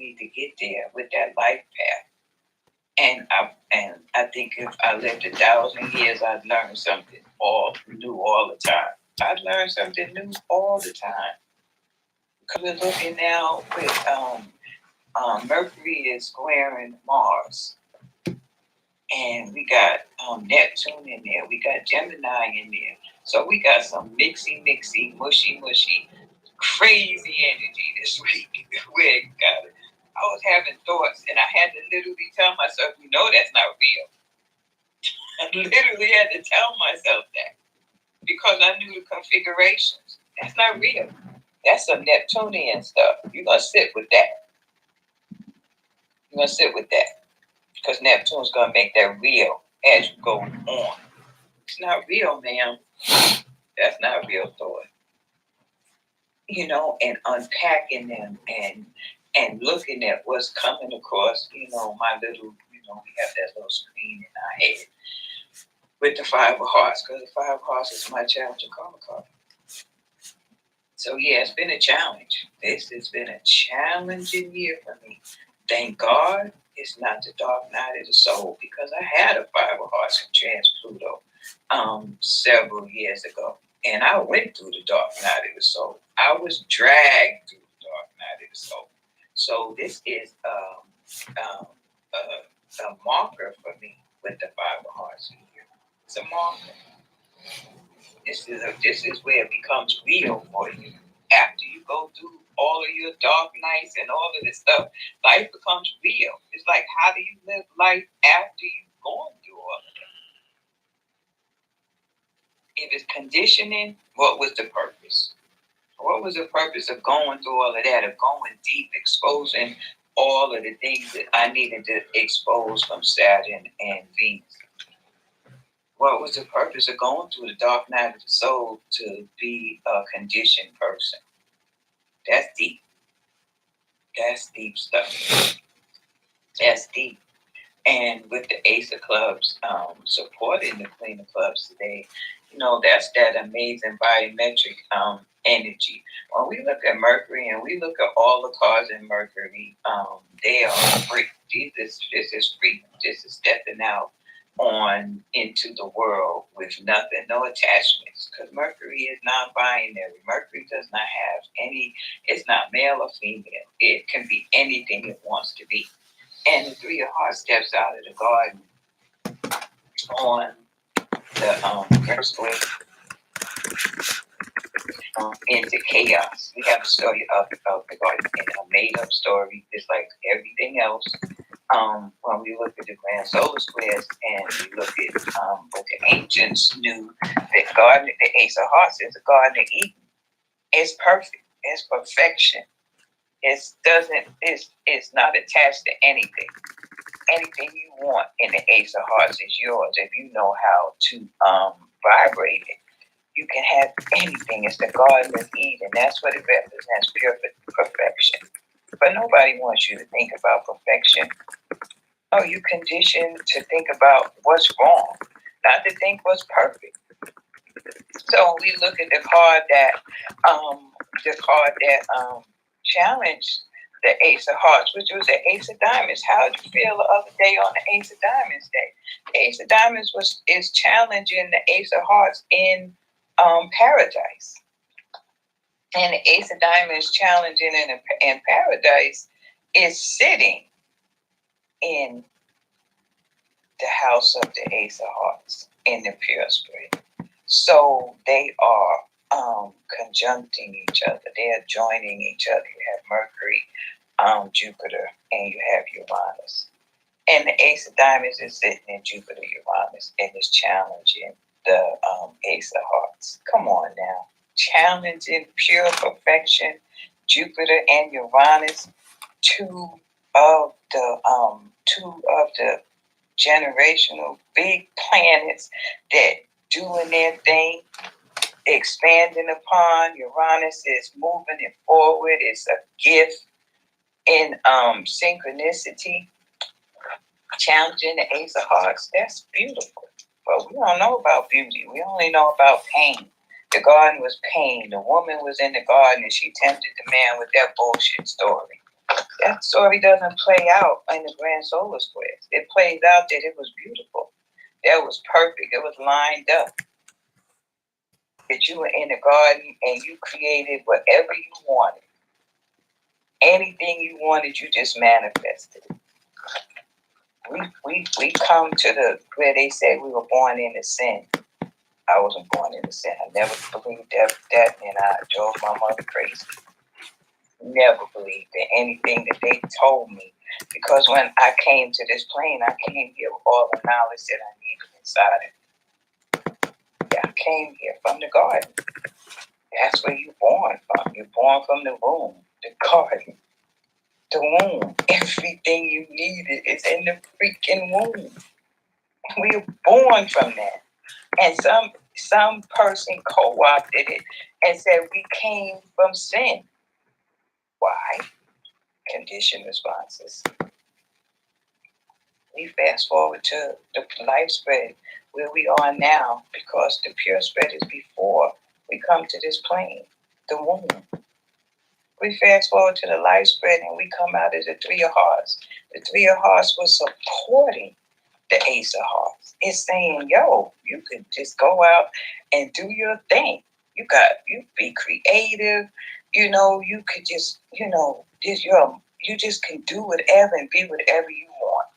need to get there with that life path. And I think if I lived 1,000 years, I'd learn something new all the time. I'd learn something new all the time. Because we're looking now with Mercury is squaring Mars. And we got Neptune in there. We got Gemini in there. So we got some mixy, mushy, crazy energy this week. Where God, I was having thoughts, and I had to literally tell myself, that's not real. I literally had to tell myself that because I knew the configurations. That's not real. That's some Neptunian stuff. You're going to sit with that. You're going to sit with that. Because Neptune's going to make that real as you go on. It's not real, ma'am. That's not real thought. And unpacking them and looking at what's coming across, my little, we have that little screen in our head with the Five of Hearts, because the Five of Hearts is my challenge karma card. So, yeah, it's been a challenge. This has been a challenging year for me. Thank God it's not the dark night of the soul, because I had a Five of Hearts in trans Pluto several years ago. And I went through the dark night of the soul. I was dragged through the dark night of the soul. So this is a marker for me with the Five of Hearts here. It's a marker. This is where it becomes real for you. After you go through all of your dark nights and all of this stuff, life becomes real. It's like, how do you live life after you've gone through all of that? If it's conditioning, what was the purpose? What was the purpose of going through all of that, of going deep, exposing all of the things that I needed to expose from Saturn and Venus? What was the purpose of going through the dark night of the soul to be a conditioned person? That's deep. That's deep stuff. That's deep. And with the Ace of Clubs supporting the Queen of Clubs today, that's that amazing biometric energy. When we look at Mercury and we look at all the cards in Mercury, they are free. This is free. This is stepping out on into the world with nothing, no attachments, because Mercury is non-binary. Mercury does not have any, it's not male or female. It can be anything it wants to be. And the Three of Hearts steps out of the garden on the first way into chaos. We have a story of the garden, and a made-up story, just like everything else. When we look at the grand solar squares and we look at what the ancients knew, that garden, the Ace of Hearts is the Garden of Eden. It's perfect. It's perfection. It's not attached to anything. Anything you want in the Ace of Hearts is yours if you know how to vibrate it. You can have anything. It's the Garden of Eden. That's what it represents, pure perfection. But nobody wants you to think about perfection. Oh, you conditioned to think about what's wrong, not to think what's perfect. So we look at the card that challenged the Ace of Hearts, which was the Ace of Diamonds. How did you feel the other day on the Ace of Diamonds day? The Ace of Diamonds is challenging the Ace of Hearts in paradise. And the Ace of Diamonds challenging in paradise is sitting in the house of the Ace of Hearts in the pure spirit. So they are conjuncting each other. They are joining each other. You have Mercury, Jupiter, and you have Uranus. And the Ace of Diamonds is sitting in Jupiter, Uranus, and is challenging the Ace of Hearts. Come on now. Challenging pure perfection, Jupiter and Uranus, two of the generational big planets that doing their thing, expanding upon. Uranus is moving it forward. It's a gift in synchronicity, challenging the Ace of Hearts. That's beautiful. But we don't know about beauty. We only know about pain. The garden was pain. The woman was in the garden and she tempted the man with that bullshit story. That story doesn't play out in the grand solar squares. It plays out that it was beautiful. That was perfect. It was lined up. That you were in the garden and you created whatever you wanted. Anything you wanted, you just manifested it. We come to the where they say we were born into sin. I wasn't born into sin. I never believed that, and I drove my mother crazy. Never believed in anything that they told me, because when I came to this plane, I came here with all the knowledge that I needed inside it. Yeah, I came here from the garden. That's where you're born from. You're born from the womb, the garden, the womb. Everything you needed is in the freaking womb. We were born from that. And some person co-opted it and said we came from sin. Why? Conditioned responses. We fast forward to the life spread where we are now, because the pure spread is before we come to this plane, the womb. We fast forward to the life spread and we come out as the Three of Hearts. The Three of Hearts was supporting the Ace of Hearts. It's saying, yo, you could just go out and do your thing. You be creative. You could just, you just can do whatever and be whatever you want.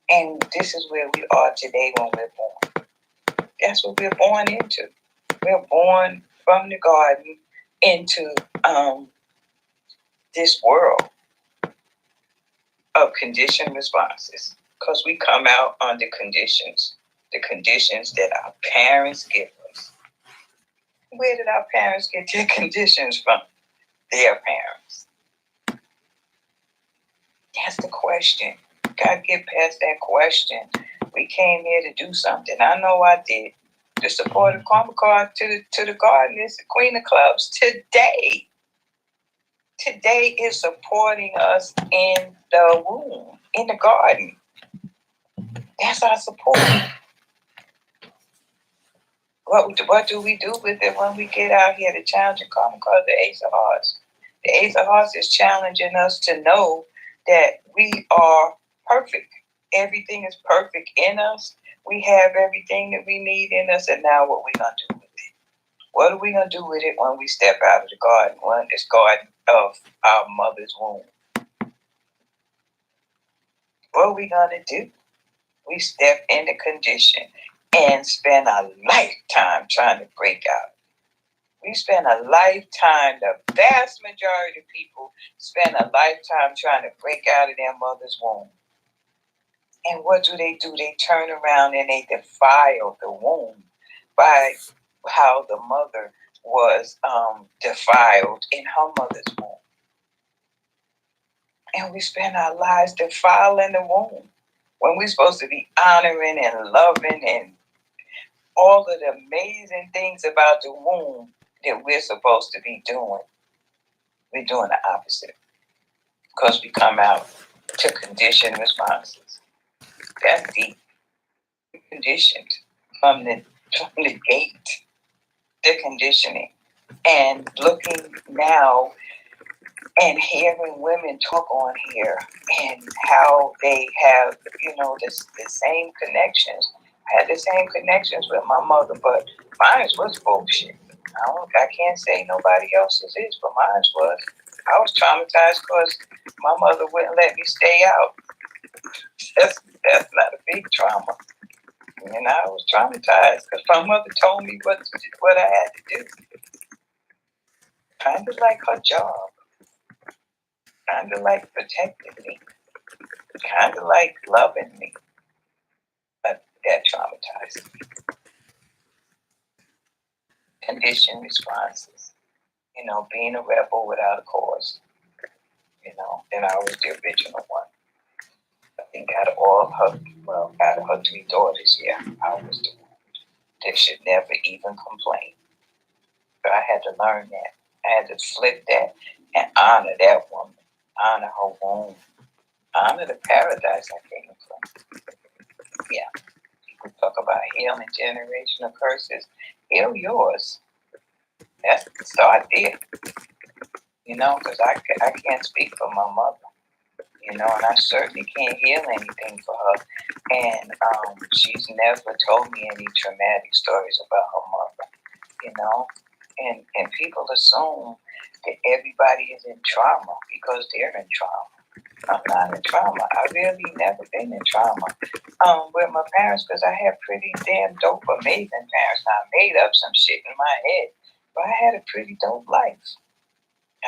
And this is where we are today when we're born. That's what we're born into. We're born from the garden into this world of conditioned responses, because we come out under conditions, the conditions that our parents give us. Where did our parents get their conditions from? Their parents. That's the question. Gotta get past that question. We came here to do something. I know I did. The support of Karma card to the garden is the Queen of Clubs today. Today is supporting us in the womb, in the garden. That's our support. What do we do with it when we get out here? The challenging Karma card, the Ace of Hearts. The Ace of Hearts is challenging us to know that we are perfect. Everything is perfect in us. We have everything that we need in us, and now what we gonna do with it? What are we gonna do with it when we step out of the garden, when this garden of our mother's womb? What are we gonna do? We step into condition and spend a lifetime trying to break out. We spend a lifetime, the vast majority of people spend a lifetime trying to break out of their mother's womb. And what do? They turn around and they defile the womb by how the mother was defiled in her mother's womb. And we spend our lives defiling the womb when we're supposed to be honoring and loving and all of the amazing things about the womb that we're supposed to be doing. We're doing the opposite, because we come out to conditioned responses. That's deep. We're conditioned from the gate, the conditioning. And looking now and hearing women talk on here and how they have, the same connections. I had the same connections with my mother, but mine was bullshit. I can't say nobody else's is, but mine was. I was traumatized because my mother wouldn't let me stay out. That's not a big trauma. And I was traumatized because my mother told me what I had to do. Kind of like her job. Kind of like protecting me. Kind of like loving me. But that traumatized me. Conditioned responses. Being a rebel without a cause. And I was the original one. I think out of her 3 daughters, I was the one that should never even complain. But I had to learn that. I had to flip that and honor that woman. Honor her womb. Honor the paradise I came from. Yeah. People talk about healing generational curses. Heal yours. That's the start there. because I can't speak for my mother, and I certainly can't heal anything for her. And she's never told me any traumatic stories about her mother, and people assume that everybody is in trauma because they're in trauma. I'm not in trauma. I really never been in trauma with my parents because I had pretty damn dope, amazing parents. Now, I made up some shit in my head, but I had a pretty dope life.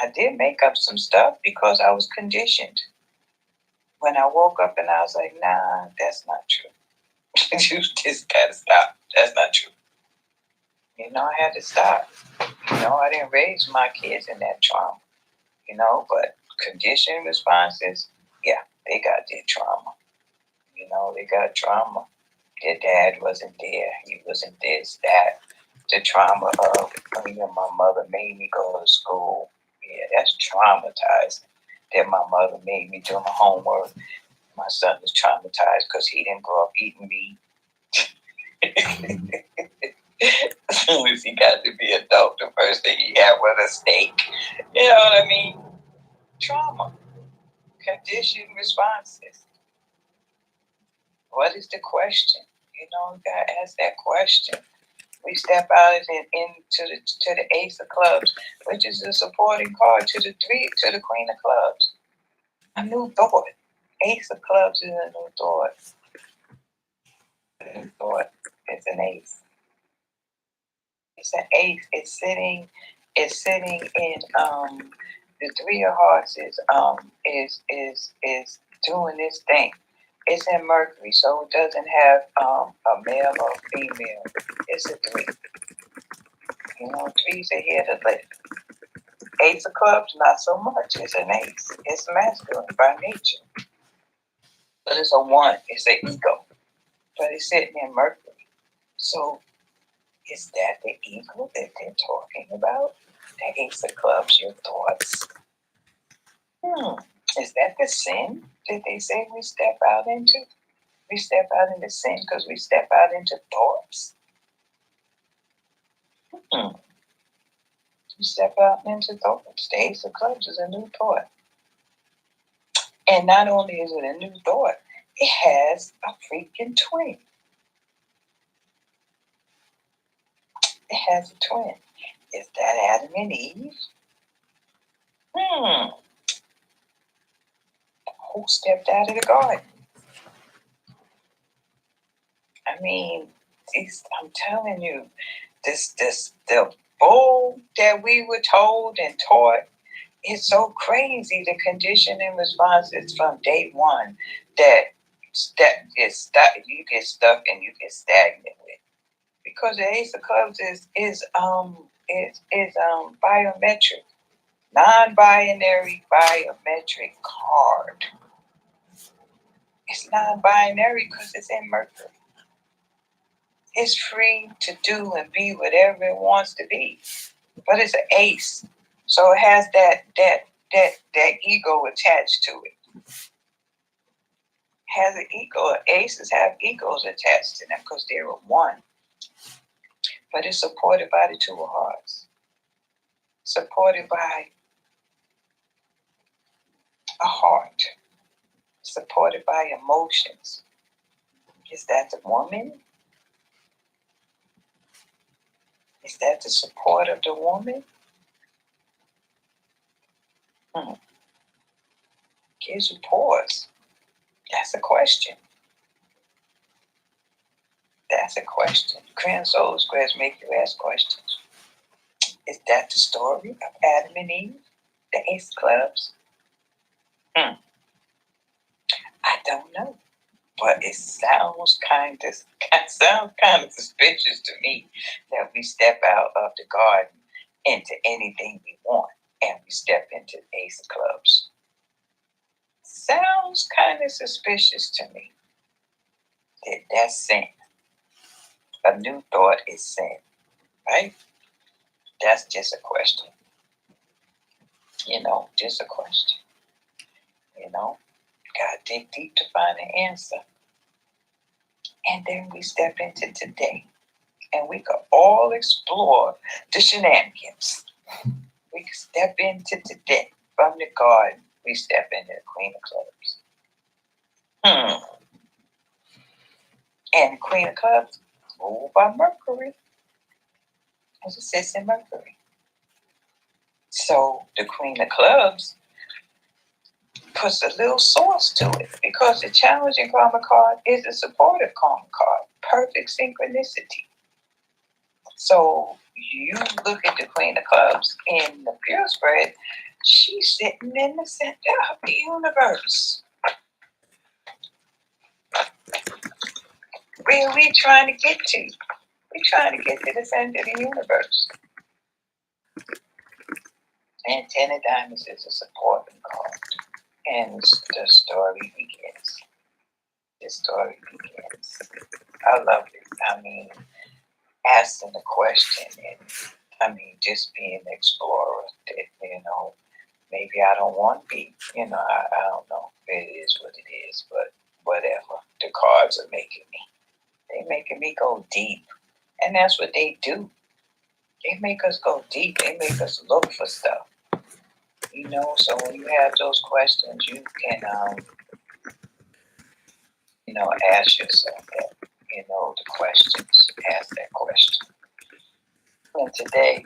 I did make up some stuff because I was conditioned. When I woke up and I was like, nah, that's not true. You just gotta stop. That's not true. I had to stop. I didn't raise my kids in that trauma, but conditioned responses, yeah, they got their trauma. They got trauma. Their dad wasn't there. He wasn't this, that. The trauma of, my mother made me go to school. Yeah, that's traumatizing. That my mother made me do my homework. My son was traumatized because he didn't grow up eating meat. As soon as he got to be adult, the first thing he had was a steak. You know what I mean? Trauma. Conditioned responses. What is the question? You gotta ask that question. We step out into the Ace of Clubs, which is a supporting card to the Queen of Clubs. A new thought. Ace of Clubs is a new thought. A new thought. It's an ace. It's an ace. It's sitting in the Three of Hearts is doing this thing. It's in Mercury, so it doesn't have a male or female. It's a three. Threes are here to live. Ace of Clubs, not so much. It's an ace. It's masculine by nature. But it's a one. It's an ego. But it's sitting in Mercury. So is that the ego that they're talking about? The Ace of Clubs, your thoughts. Is that the sin that they say we step out into? We step out into sin because we step out into thoughts. We step out into thoughts. The Ace of Clubs is a new thought. And not only is it a new thought, it has a freaking twin. It has a twin. Is that Adam and Eve? Who stepped out of the garden? I mean, I'm telling you, the bull that we were told and taught is so crazy. The conditioning responses from day one that is stuck. You get stuck and you get stagnant with, because the Ace of Clubs is biometric, non-binary biometric card. It's non-binary because it's in Mercury. It's free to do and be whatever it wants to be, but it's an ace, so it has that ego attached to it. Has an ego. Aces have egos attached to them because they're a one, but it's supported by the Two of Hearts, supported by a heart, supported by emotions. Is that the woman? Is that the support of the woman? Gives you pause. That's a question. That's a question. Grand Soul Squares make you ask questions. Is that the story of Adam and Eve? The Ace of Clubs? I don't know. But it sounds kind of suspicious to me that we step out of the garden into anything we want and we step into the Ace of Clubs. Sounds kind of suspicious to me. That's sin. A new thought is sin, right? That's just a question. Just a question. Gotta dig deep to find the answer. And then we step into today. And we could all explore the shenanigans. We step into today. From the garden, we step into the Queen of Clubs. And the Queen of Clubs, ruled by Mercury, as it sits in Mercury. So the Queen of Clubs puts a little source to it because the challenging karma card is a supportive karma card. Perfect synchronicity. So you look at the Queen of Clubs in the pure spread, she's sitting in the center of the universe. Where are we trying to get to? We're trying to get to the center of the universe. And Ten of Diamonds is a supporting card. And the story begins. The story begins. I love it. I mean, asking the question and just being an explorer that, maybe I don't want to be, I don't know. It is what it is, but whatever. The cards are making me. They're making me go deep. And that's what they do. They make us go deep. They make us look for stuff. So when you have those questions, you can, ask yourself that, the questions, ask that question. And today,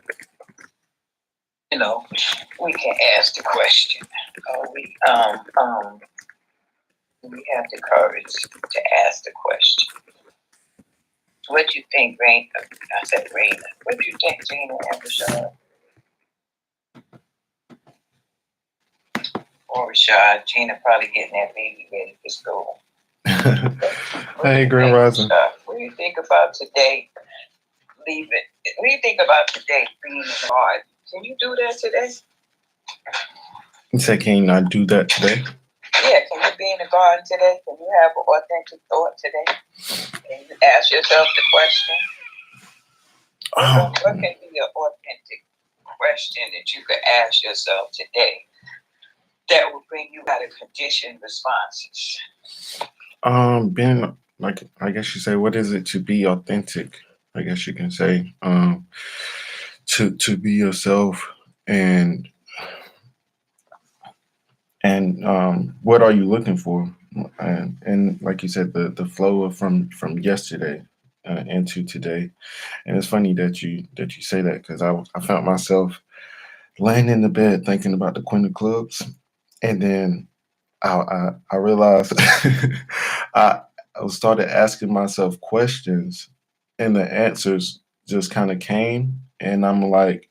we can ask the question. We have the courage to ask the question. What do you think, Raina? I said Raina. What do you think, Gina and Rashad? Or Rashad, Gina probably getting that baby ready for school. Hey, Grand Rising. What do you think about today? Leave it. What do you think about today being in the garden? Can you do that today? You said, can you not do that today? Yeah, can you be in the garden today? Can you have an authentic thought today? Can you ask yourself the question? What can be an authentic question that you could ask yourself today that will bring you out of conditioned responses? Being like, I guess you say, what is it to be authentic? I guess you can say, to be yourself, and what are you looking for? And like you said, the flow from yesterday into today. And it's funny that you say that, because I found myself laying in the bed thinking about the Queen of Clubs, and then I realized I started asking myself questions, and the answers just kind of came, and I'm like,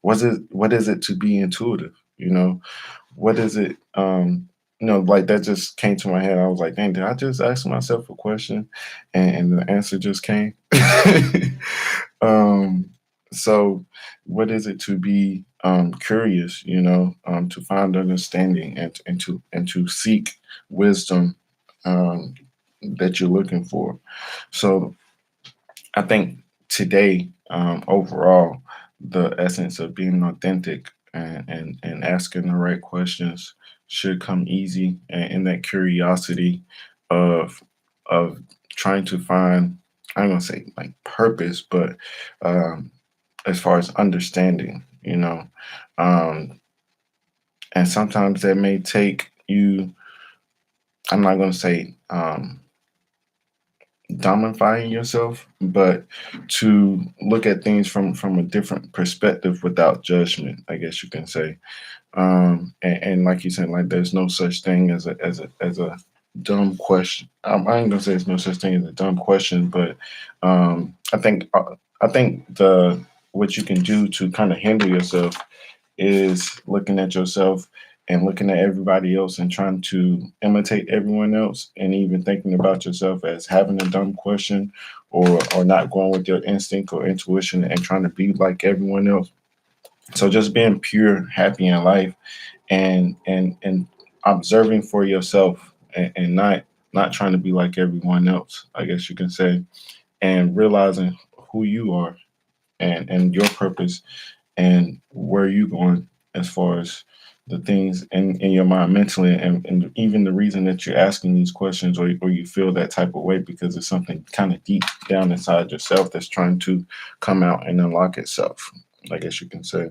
what is it to be intuitive? What is it? Like that just came to my head. I was like, dang, did I just ask myself a question, and the answer just came? So what is it to be curious, to find understanding, and to seek wisdom that you're looking for? So I think today, overall, the essence of being authentic and asking the right questions should come easy, and that curiosity of trying to find, I'm gonna say, like, purpose, but um, as far as understanding, and sometimes that may take you. I'm not gonna say domifying yourself, but to look at things from a different perspective without judgment, I guess you can say. And like you said, like, there's no such thing as a dumb question. I ain't gonna say there's no such thing as a dumb question, but I think the what you can do to kind of handle yourself is looking at yourself and looking at everybody else and trying to imitate everyone else, and even thinking about yourself as having a dumb question, or not going with your instinct or intuition and trying to be like everyone else. So just being pure, happy in life, and observing for yourself, and not trying to be like everyone else, I guess you can say, and realizing who you are, and your purpose, and where you going as far as the things in your mind mentally, and even the reason that you're asking these questions, or you feel that type of way, because it's something kind of deep down inside yourself that's trying to come out and unlock itself, I guess you can say.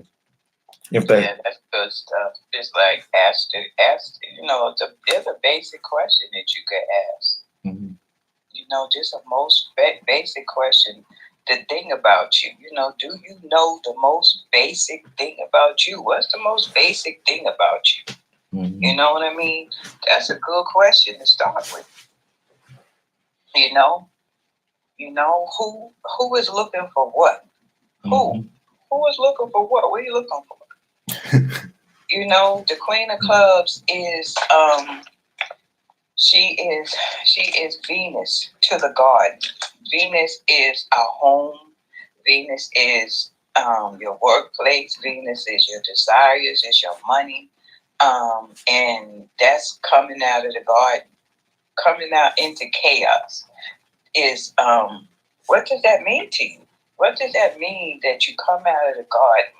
If that, yeah, that's good stuff. It's like ask, there's a basic question that you could ask. mm-hmm. Just a most basic question. The thing about you, do you know the most basic thing about you? What's the most basic thing about you? Mm-hmm. You know what I mean? That's a good question to start with. Who is looking for what? Mm-hmm. Who is looking for what? What are you looking for? The Queen of Clubs is she is Venus to the garden. Venus is our home. Venus is your workplace. Venus is your desires. It's your money, and that's coming out of the garden, coming out into chaos. Is what does that mean to you? What does that mean that you come out of the garden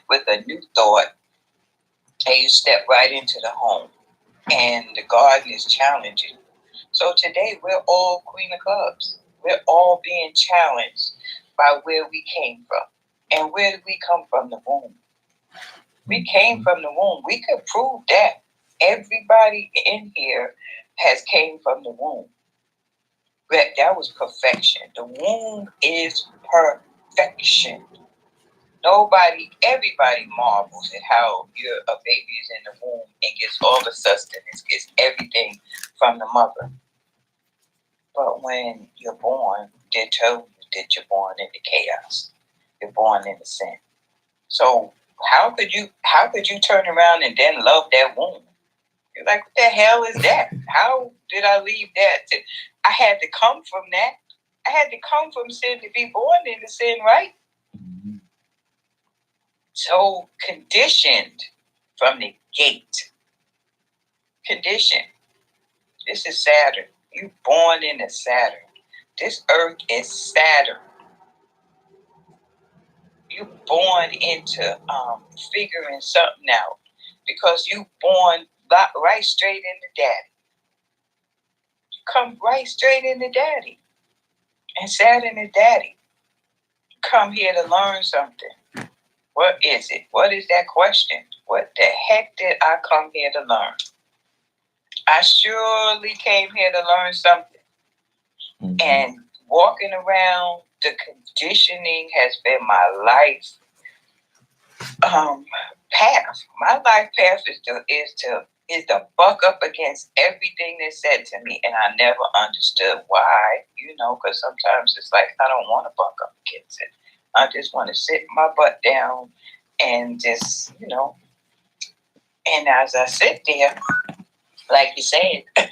with a new thought and you step right into the home and the garden is challenging? So today we're all Queen of Clubs. We're all being challenged by where we came from. And where did we come from? The womb. We came from the womb. We could prove that. Everybody in here has came from the womb. That was perfection. The womb is perfection. Everybody marvels at how a baby is in the womb and gets all the sustenance, gets everything from the mother. But when you're born, they tell you that you're born into chaos. You're born into sin. So how could you turn around and then love that womb? You're like, what the hell is that? How did I leave that? I had to come from that. I had to come from sin to be born into sin, right? Mm-hmm. So conditioned from the gate. Conditioned. This is Saturn. You born into Saturn. This earth is Saturn. You born into figuring something out because you born right straight into daddy. You come right straight into daddy. And Saturn is daddy. You come here to learn something. What is it? What is that question? What the heck did I come here to learn? I surely came here to learn something. Mm-hmm. And walking around, the conditioning has been my life path. My life path is to buck up against everything that's said to me, and I never understood why. Because sometimes it's like I don't want to buck up against it. I just want to sit my butt down and just, And as I sit there, like you said, the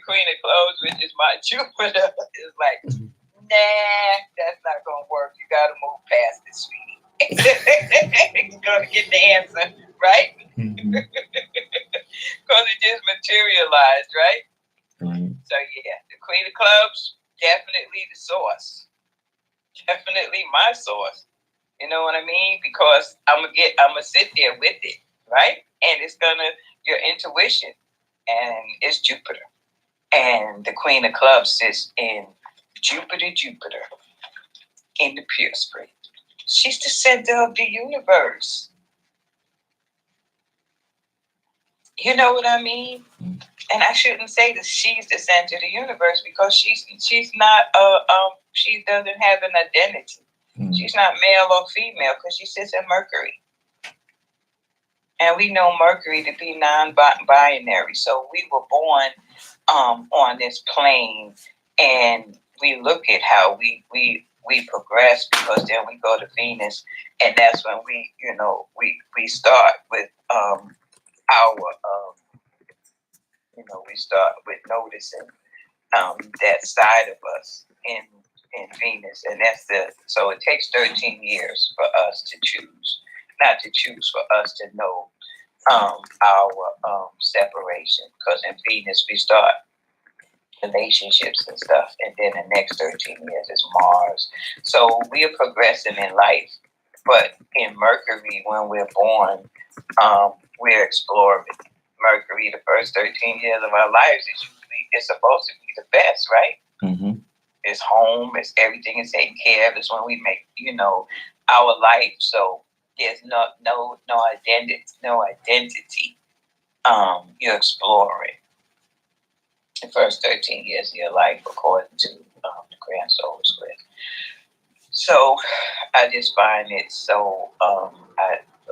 Queen of Clothes, which is my Jupiter, is like, nah, that's not gonna work. You gotta move past it, sweetie. You're gonna get the answer, right? Mm-hmm. Because it just materialized, right? Right. So yeah, the Queen of Clubs, definitely the source. Definitely my source. You know what I mean? Because I'm gonna sit there with it, right? And it's your intuition, and it's Jupiter, and the Queen of Clubs sits in Jupiter, in the pure spring. She's the center of the universe. You know what I mean? And I shouldn't say that she's the center of the universe because she's not she doesn't have an identity. Mm. She's not male or female because she sits in Mercury. And we know Mercury to be non-binary. So we were born on this plane, and we look at how we progress, because then we go to Venus, and that's when we start with we start with noticing that side of us in Venus, and so it takes 13 years for us to choose, not to choose, for us to know our separation, because in Venus we start relationships and stuff, and then the next 13 years is Mars. So we are progressing in life, but in Mercury, when we're born, we're exploring. Mercury, the first 13 years of our lives it's supposed to be the best, right? Mm-hmm. It's home, it's everything is taken care of. It's when we make, our life. So There's no identity. You explore it. The first 13 years of your life, according to the Grand Soul Square. So I just find it so,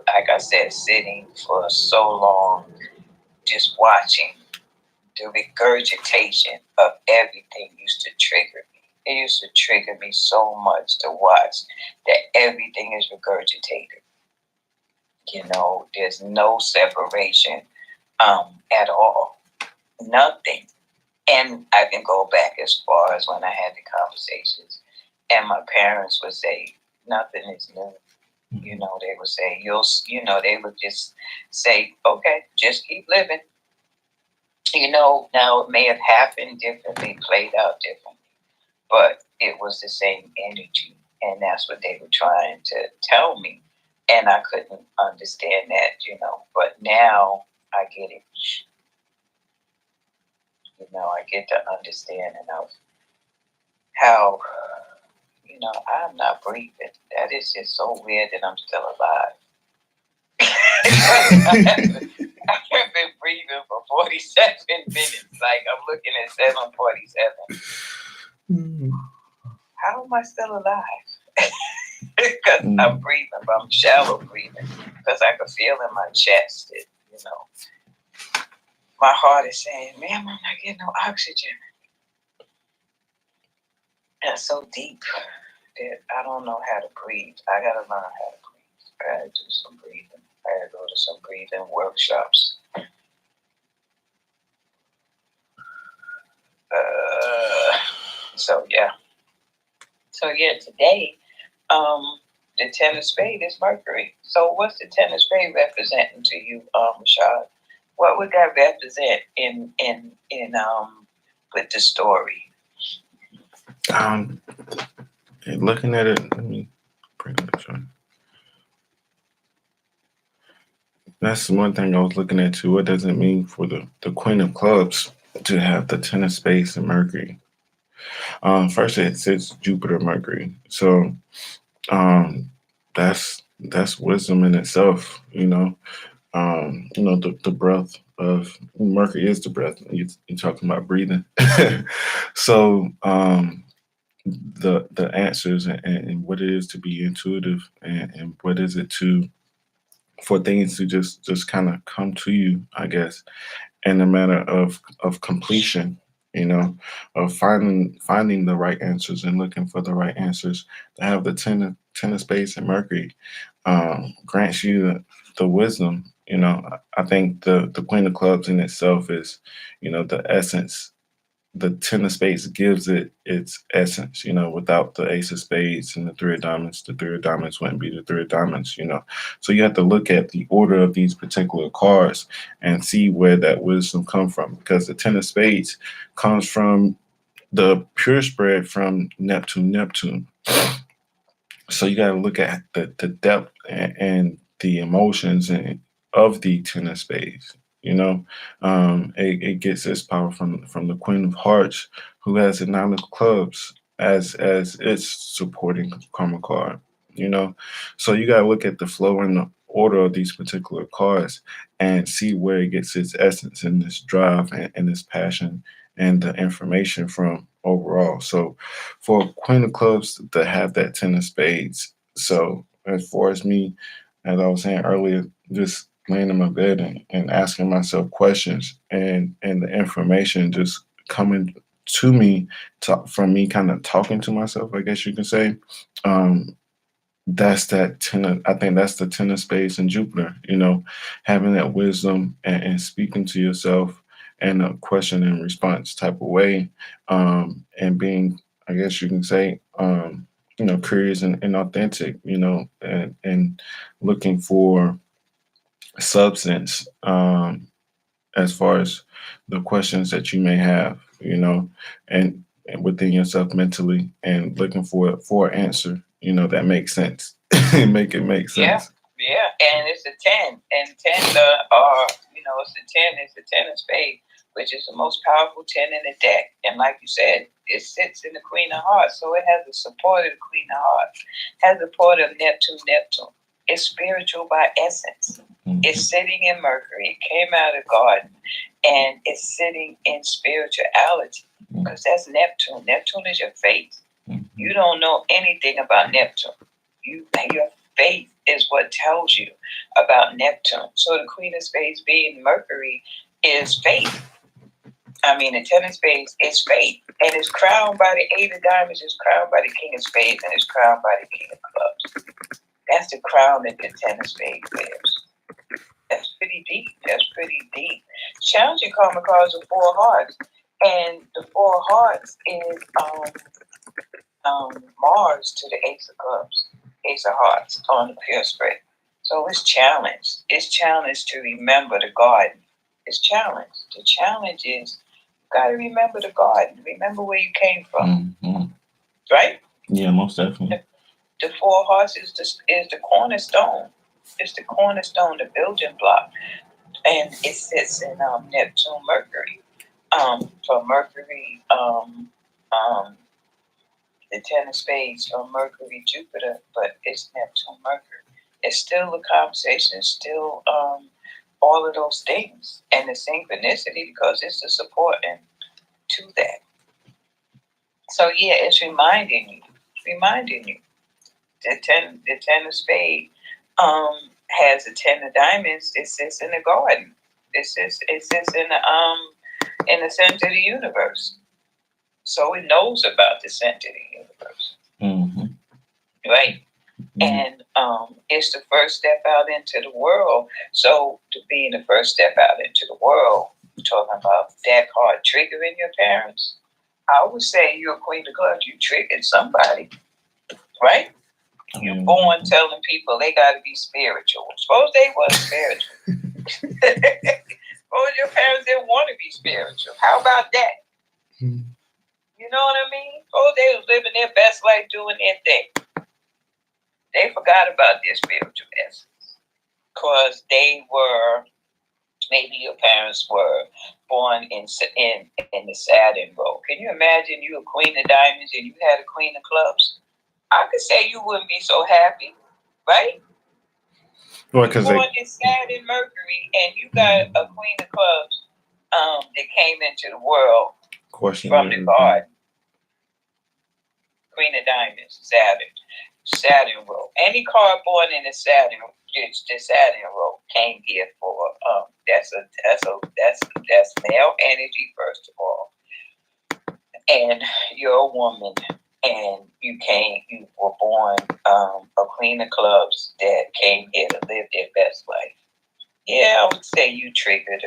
like I said, sitting for so long, just watching the regurgitation of everything used to trigger me. It used to trigger me so much to watch that everything is regurgitated. There's no separation at all. Nothing. And I can go back as far as when I had the conversations, and my parents would say, nothing is new. They would say, they would just say, okay, just keep living. Now it may have happened differently, played out differently, but it was the same energy. And that's what they were trying to tell me. And I couldn't understand that, but now I get it. I get the understanding of how, I'm not breathing. That is just so weird that I'm still alive. I've been breathing for 47 minutes. Like, I'm looking at 7:47. How am I still alive? Because I'm breathing, but I'm shallow breathing. Because I can feel in my chest that, my heart is saying, "Ma'am, I'm not getting no oxygen." That's so deep that I don't know how to breathe. I got to learn how to breathe. I got to do some breathing. I got to go to some breathing workshops. So today, the 10 of spades is Mercury. So what's the 10 of spades representing to you, Rashad? What would that represent in with the story? Looking at it, let me bring it up. That's one thing I was looking at too. What does it mean for the Queen of Clubs to have the 10 of spades and Mercury? First, it says Jupiter, Mercury. So that's wisdom in itself. The breath of Mercury is the breath. You're talking about breathing. So the answers and what it is to be intuitive and what is it for things to just kind of come to you, I guess, in a matter of completion, of finding the right answers and looking for the right answers. To have the 10 of spades and Mercury grants you the wisdom. I think the Queen of Clubs in itself is, the essence. The 10 of spades gives it its essence, without the ace of spades and the 3 of diamonds, the 3 of diamonds wouldn't be the 3 of diamonds, So you have to look at the order of these particular cards and see where that wisdom comes from, because the 10 of spades comes from the pure spread from Neptune. So you got to look at the depth and the emotions of the 10 of spades. It gets its power from the Queen of Hearts, who has the 9 of clubs as its supporting karma card. So you got to look at the flow and the order of these particular cards and see where it gets its essence and this drive and this passion and the information from overall. So for Queen of Clubs to have that 10 of spades. So as far as me, as I was saying earlier, just laying in my bed and asking myself questions and the information just coming to me from me kind of talking to myself, I guess you can say. That's that 10 I think that's the 10 of spades and Jupiter, having that wisdom and speaking to yourself in a question and response type of way, and being, I guess you can say, curious and authentic, and looking for substance, as far as the questions that you may have, and within yourself mentally, and looking for an answer, that makes sense. Make sense. Yeah, and it's a 10, and 10s are, it's the 10 of spades, which is the most powerful 10 in the deck. And like you said, it sits in the Queen of Hearts, so it has the support of the Queen of Hearts, has the support of Neptune. It's spiritual by essence. It's sitting in Mercury. It came out of the garden, and it's sitting in spirituality, because that's Neptune. Neptune is your faith. You don't know anything about Neptune. Your faith is what tells you about Neptune. So the Queen of Spades being Mercury is faith. The Ten of Spades is faith. And it's crowned by the Eight of Diamonds, it's crowned by the King of Spades, and it's crowned by the King of Clubs. That's the crown that the Ten of Spades wears. That's pretty deep. Challenging karma cards are Four Hearts. And the Four Hearts is Mars to the Ace of Clubs, Ace of Hearts on the pure spread. So it's challenged. It's challenged to remember the garden. It's challenged. The challenge is you got to remember the garden. Remember where you came from. Right? Yeah, most definitely. The Four Hearts is the cornerstone. It's the cornerstone, the building block. And it sits in Neptune, Mercury. For Mercury, the Ten of Spades from Mercury, Jupiter, but it's Neptune, Mercury. It's still a conversation. It's still all of those things, and the synchronicity, because it's the supporting to that. So yeah, it's reminding you. The ten of Spades has a Ten of Diamonds. It sits in the garden. It sits in the center of the universe. So it knows about the center of the universe. Right? And it's the first step out into the world. So to be the first step out into the world, we're talking about that card triggering your parents. I would say you're a Queen of Clubs. You triggered somebody, right? You're born telling people they got to be spiritual. Suppose they wasn't spiritual. Suppose your parents didn't want to be spiritual. How about that? You know what I mean? Suppose they was living their best life doing their thing. They forgot about their spiritual essence because maybe your parents were born in the Saturn role. Can you imagine you a Queen of Diamonds and you had a Queen of Clubs? I could say you wouldn't be so happy, right? Well, you're born in Saturn, Mercury, and you got a Queen of Clubs that came into the world from the garden. Queen of Diamonds, Saturn role. Any card born in the Saturn role came here for that's male energy first of all, and you're a woman, and you were born a Queen of Clubs that came here to live their best life. Yeah, I would say you would trigger